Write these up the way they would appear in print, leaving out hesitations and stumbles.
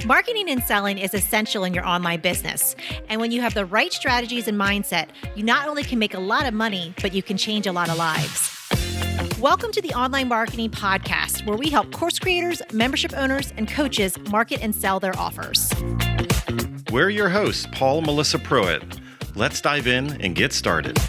Marketing and selling is essential in your online business. And when you have the right strategies and mindset, you not only can make a lot of money, but you can change a lot of lives. Welcome to the Online Marketing Podcast, where we help course creators, membership owners, and coaches market and sell their offers. We're your hosts, Paul and Melissa Pruitt. Let's dive in and get started.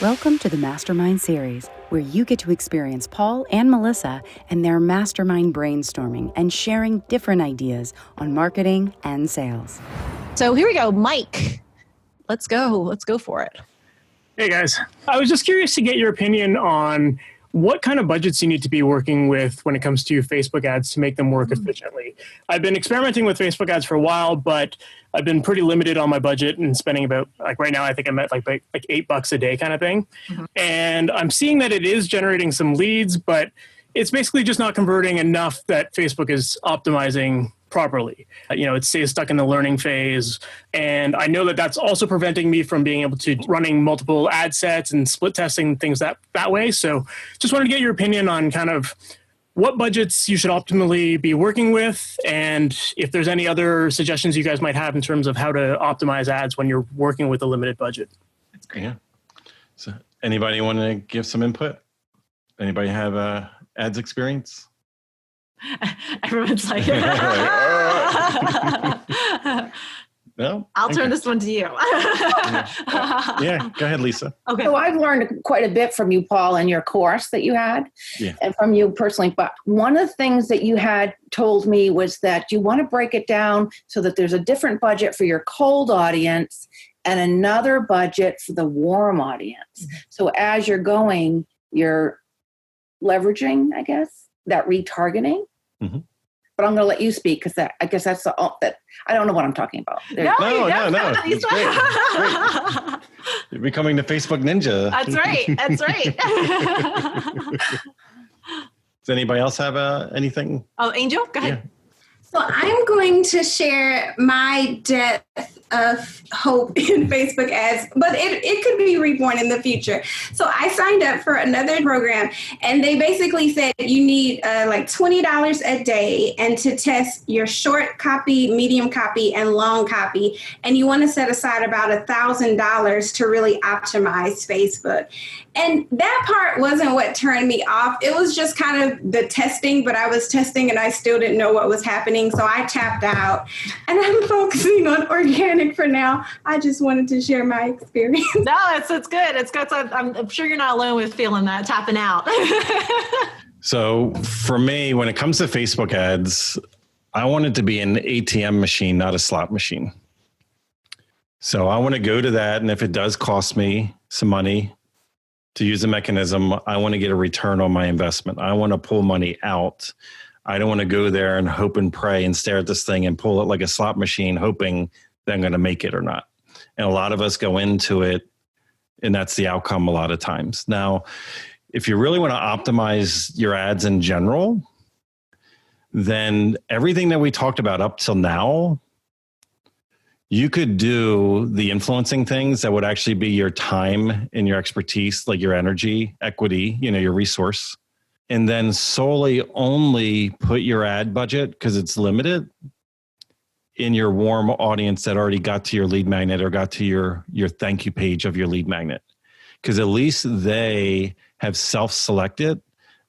Welcome to the Mastermind Series, where you get to experience Paul and Melissa and their mastermind brainstorming and sharing different ideas on marketing and sales. So here we go, Mike. Let's go. Let's go for it. Hey guys, I was just curious to get your opinion on what kind of budgets you need to be working with when it comes to Facebook ads to make them work efficiently. I've been experimenting with Facebook ads for a while, but I've been pretty limited on my budget and spending about, like right now, I think I'm at like $8 a day kind of thing. And I'm seeing that it is generating some leads, but it's basically just not converting enough that Facebook is optimizing properly. It stays stuck in the learning phase. And I know that that's also preventing me from being able to running multiple ad sets and split testing things that way. So just wanted to get your opinion on kind of what budgets you should optimally be working with, and if there's any other suggestions you guys might have in terms of how to optimize ads when you're working with a limited budget. That's great. Yeah. So anybody want to give some input? Anybody have ads experience? Everyone's like, no? I'll turn this one to you. Yeah, go ahead, Lisa. Okay. So I've learned quite a bit from you, Paul, in your course that you had, and from you personally. But one of the things that you had told me was that you want to break it down so that there's a different budget for your cold audience and another budget for the warm audience. Mm-hmm. So as you're going, you're leveraging, I guess, that retargeting. Mm-hmm. But I'm going to let you speak because I guess that's that I don't know what I'm talking about. No. It's great. You're becoming the Facebook ninja. That's right. Does anybody else have anything? Oh, Angel, go ahead. Yeah. So I'm going to share my depth of hope in Facebook ads, but it could be reborn in the future. So I signed up for another program, and they basically said you need like $20 a day and to test your short copy, medium copy, and long copy. And you want to set aside about $1,000 to really optimize Facebook. And that part wasn't what turned me off. It was just kind of the testing, but I was testing and I still didn't know what was happening. So I tapped out and I'm focusing on organic for now. I just wanted to share my experience. No, it's good. It's good. I'm sure you're not alone with feeling that, tapping out. So for me, when it comes to Facebook ads, I want it to be an ATM machine, not a slot machine. So I want to go to that. And if it does cost me some money to use a mechanism, I want to get a return on my investment. I want to pull money out. I don't want to go there and hope and pray and stare at this thing and pull it like a slot machine, hoping that I'm going to make it or not. And a lot of us go into it, and that's the outcome a lot of times. Now, if you really want to optimize your ads in general, then everything that we talked about up till now, you could do the influencing things that would actually be your time and your expertise, like your energy, equity, your resource, and then solely only put your ad budget, because it's limited, in your warm audience that already got to your lead magnet or got to your thank you page of your lead magnet. Because at least they have self-selected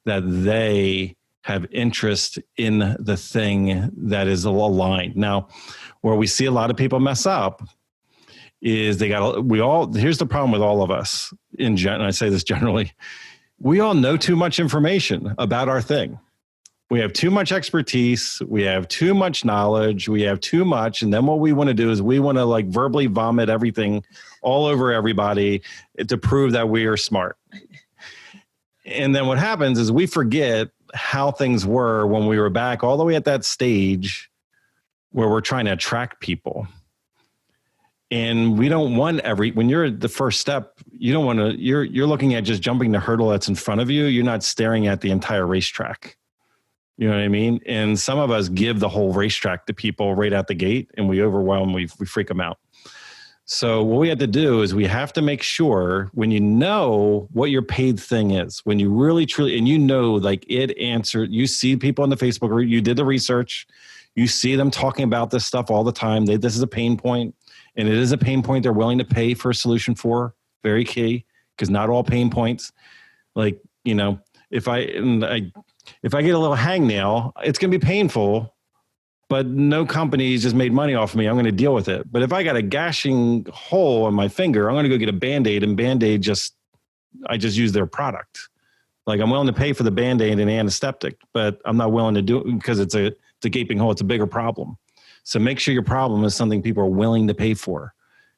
that they have interest in the thing that is aligned. Now, where we see a lot of people mess up is here's the problem with all of us and I say this generally, we all know too much information about our thing. We have too much expertise. We have too much knowledge. We have too much. And then what we want to do is we want to like verbally vomit everything all over everybody to prove that we are smart. And then what happens is we forget how things were when we were back all the way at that stage where we're trying to attract people. And we don't want when you're at the first step, you don't want to, you're looking at just jumping the hurdle that's in front of you. You're not staring at the entire racetrack. You know what I mean? And some of us give the whole racetrack to people right out the gate, and we overwhelm, we freak them out. So what we have to do is we have to make sure when you know what your paid thing is, when you really truly, and you know, like it answered, you see people on the Facebook group, you did the research, you see them talking about this stuff all the time. This is a pain point, and it is a pain point they're willing to pay for a solution for. Very key, because not all pain points, like, you know, if I get a little hangnail, it's going to be painful. But no company's just made money off of me. I'm going to deal with it. But if I got a gashing hole in my finger, I'm going to go get a Band-Aid, and Band-Aid I just use their product. Like, I'm willing to pay for the Band-Aid and antiseptic, but I'm not willing to do it because it's a gaping hole. It's a bigger problem. So make sure your problem is something people are willing to pay for,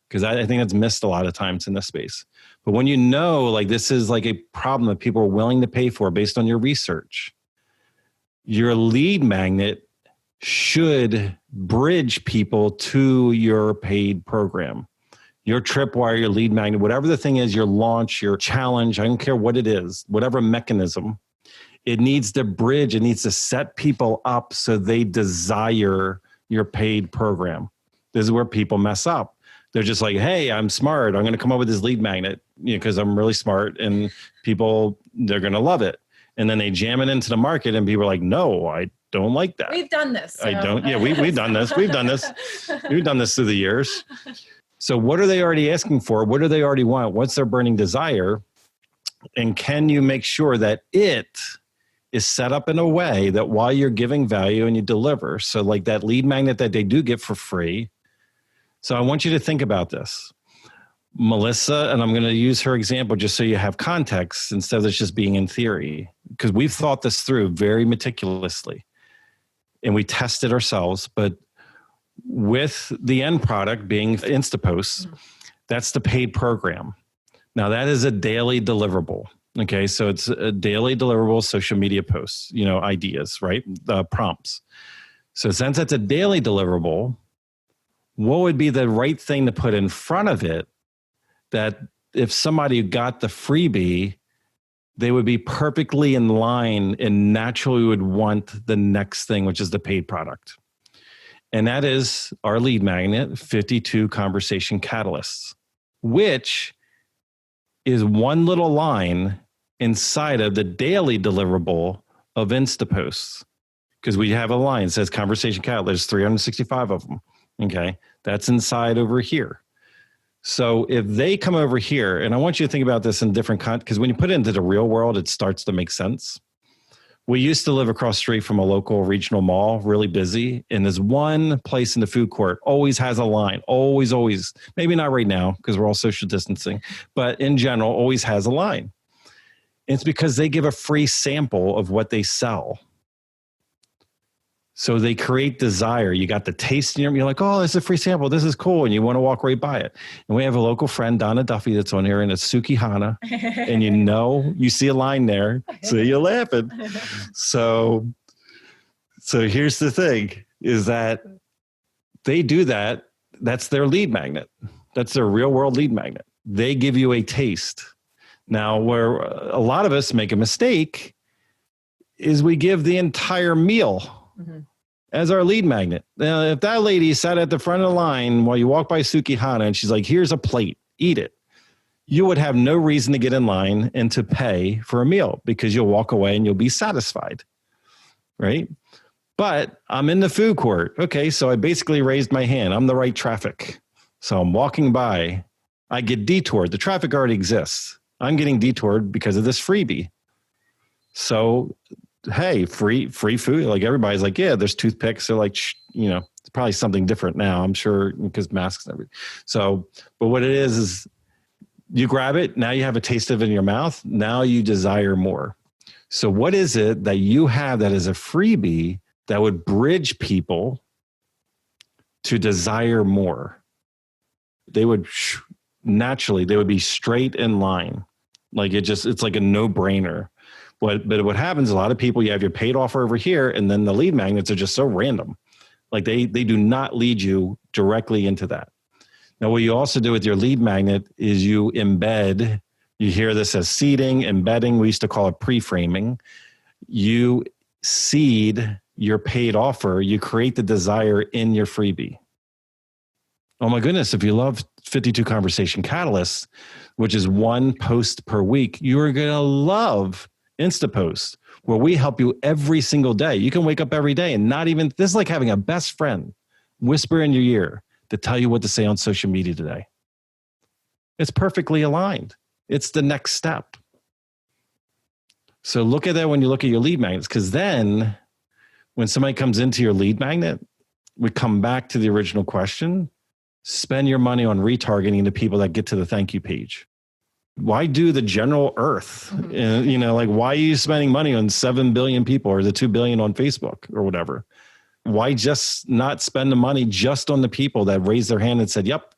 because I think that's missed a lot of times in this space. But when you know, like, this is like a problem that people are willing to pay for based on your research, your lead magnet should bridge people to your paid program, your tripwire, your lead magnet, whatever the thing is, your launch, your challenge. I don't care what it is, whatever mechanism, it needs to bridge. It needs to set people up so they desire your paid program. This is where people mess up. They're just like, hey, I'm smart. I'm going to come up with this lead magnet, because I'm really smart, and people, they're going to love it. And then they jam it into the market, and people are like, no, I don't like that. We've done this. So. I don't. Yeah, we've done this. We've done this. We've done this through the years. So what are they already asking for? What do they already want? What's their burning desire? And can you make sure that it is set up in a way that while you're giving value and you deliver, so like that lead magnet that they do get for free. So I want you to think about this. Melissa, and I'm going to use her example just so you have context instead of this just being in theory, because we've thought this through very meticulously. And we tested ourselves, but with the end product being Instapost, that's the paid program. Now that is a daily deliverable. Okay. So it's a daily deliverable social media posts, ideas, right? Prompts. So since that's a daily deliverable, what would be the right thing to put in front of it that if somebody got the freebie, they would be perfectly in line and naturally would want the next thing, which is the paid product. And that is our lead magnet, 52 conversation catalysts, which is one little line inside of the daily deliverable of Instaposts. Because we have a line that says conversation catalyst, there's 365 of them. Okay. That's inside over here. So if they come over here, and I want you to think about this in different because when you put it into the real world, it starts to make sense. We used to live across the street from a local regional mall, really busy. And there's one place in the food court, always has a line, always, maybe not right now because we're all social distancing, but in general, always has a line. And it's because they give a free sample of what they sell. So they create desire. You got the taste in your, you're like, oh, it's a free sample. This is cool. And you want to walk right by it. And we have a local friend, Donna Duffy, that's on here, and it's Sukihana. And you see a line there. So you're laughing. So here's the thing is that they do that. That's their lead magnet. That's their real world lead magnet. They give you a taste. Now, where a lot of us make a mistake is we give the entire meal as our lead magnet. Now, if that lady sat at the front of the line while you walk by Sukihana and she's like, here's a plate, eat it, you would have no reason to get in line and to pay for a meal because you'll walk away and you'll be satisfied, right? But I'm in the food court. Okay, so I basically raised my hand. I'm the right traffic. So I'm walking by. I get detoured. The traffic already exists. I'm getting detoured because of this freebie. So hey, free food. Like everybody's like, yeah, there's toothpicks. They're like, it's probably something different now, I'm sure, because masks and everything. So, but what it is you grab it. Now you have a taste of it in your mouth. Now you desire more. So what is it that you have that is a freebie that would bridge people to desire more? They would naturally, they would be straight in line. Like it's like a no-brainer. But what happens, a lot of people, you have your paid offer over here, and then the lead magnets are just so random. Like they do not lead you directly into that. Now, what you also do with your lead magnet is you embed, you hear this as seeding, embedding, we used to call it pre-framing. You seed your paid offer, you create the desire in your freebie. Oh my goodness, if you love 52 Conversation Catalysts, which is one post per week, you are going to love InstaPost, where we help you every single day. You can wake up every day and this is like having a best friend whisper in your ear to tell you what to say on social media today. It's perfectly aligned. It's the next step. So look at that when you look at your lead magnets, because then when somebody comes into your lead magnet, we come back to the original question. Spend your money on retargeting the people that get to the thank you page. Why do the general earth? Mm-hmm. Why are you spending money on 7 billion people or the 2 billion on Facebook or whatever? Why just not spend the money just on the people that raised their hand and said, yep,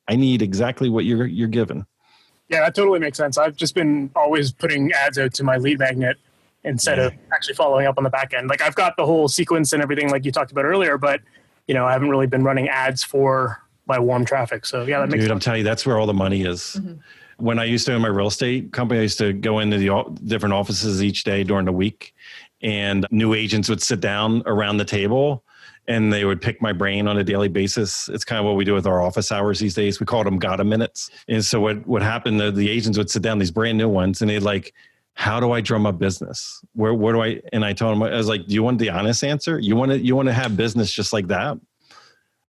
I need exactly what you're given? Yeah, that totally makes sense. I've just been always putting ads out to my lead magnet instead of actually following up on the back end. Like I've got the whole sequence and everything like you talked about earlier, but I haven't really been running ads for my warm traffic. So yeah, that makes sense. I'm telling you, that's where all the money is. Mm-hmm. When I used to own my real estate company, I used to go into the different offices each day during the week, and new agents would sit down around the table and they would pick my brain on a daily basis. It's kind of what we do with our office hours these days. We call them Gotta Minutes. And so what happened, the agents would sit down, these brand new ones, and they'd like, how do I drum up business? Where do I, and I told them, I was like, do you want the honest answer? You want to have business just like that?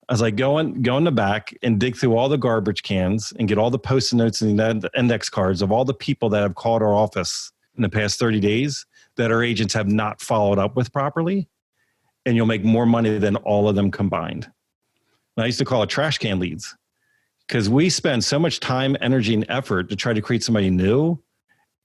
I was like, go in the back and dig through all the garbage cans and get all the Post-it notes and the index cards of all the people that have called our office in the past 30 days that our agents have not followed up with properly. And you'll make more money than all of them combined. And I used to call it trash can leads, because we spend so much time, energy, and effort to try to create somebody new.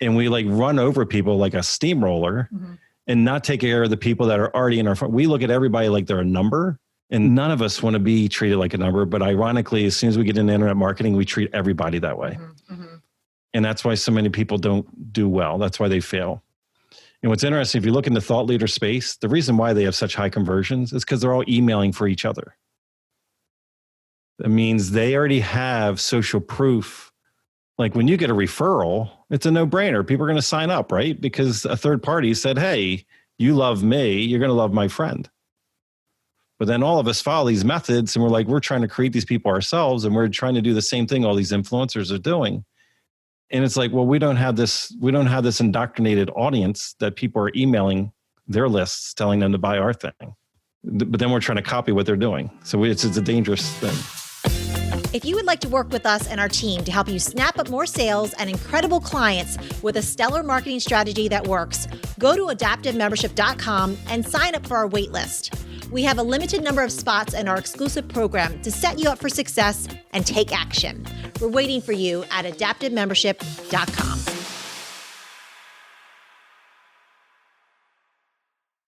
And we run over people like a steamroller, mm-hmm. and not take care of the people that are already in our front. We look at everybody like they're a number. And none of us want to be treated like a number. But ironically, as soon as we get into internet marketing, we treat everybody that way. Mm-hmm, mm-hmm. And that's why so many people don't do well. That's why they fail. And what's interesting, if you look in the thought leader space, the reason why they have such high conversions is because they're all emailing for each other. That means they already have social proof. Like when you get a referral, it's a no-brainer. People are going to sign up, right? Because a third party said, hey, you love me, you're going to love my friend. But then all of us follow these methods and we're trying to create these people ourselves, and we're trying to do the same thing all these influencers are doing. And it's like, well, we don't have this indoctrinated audience that people are emailing their lists telling them to buy our thing. But then we're trying to copy what they're doing. So it's a dangerous thing. If you would like to work with us and our team to help you snap up more sales and incredible clients with a stellar marketing strategy that works, go to adaptivemembership.com and sign up for our wait list. We have a limited number of spots in our exclusive program to set you up for success and take action. We're waiting for you at adaptivemembership.com.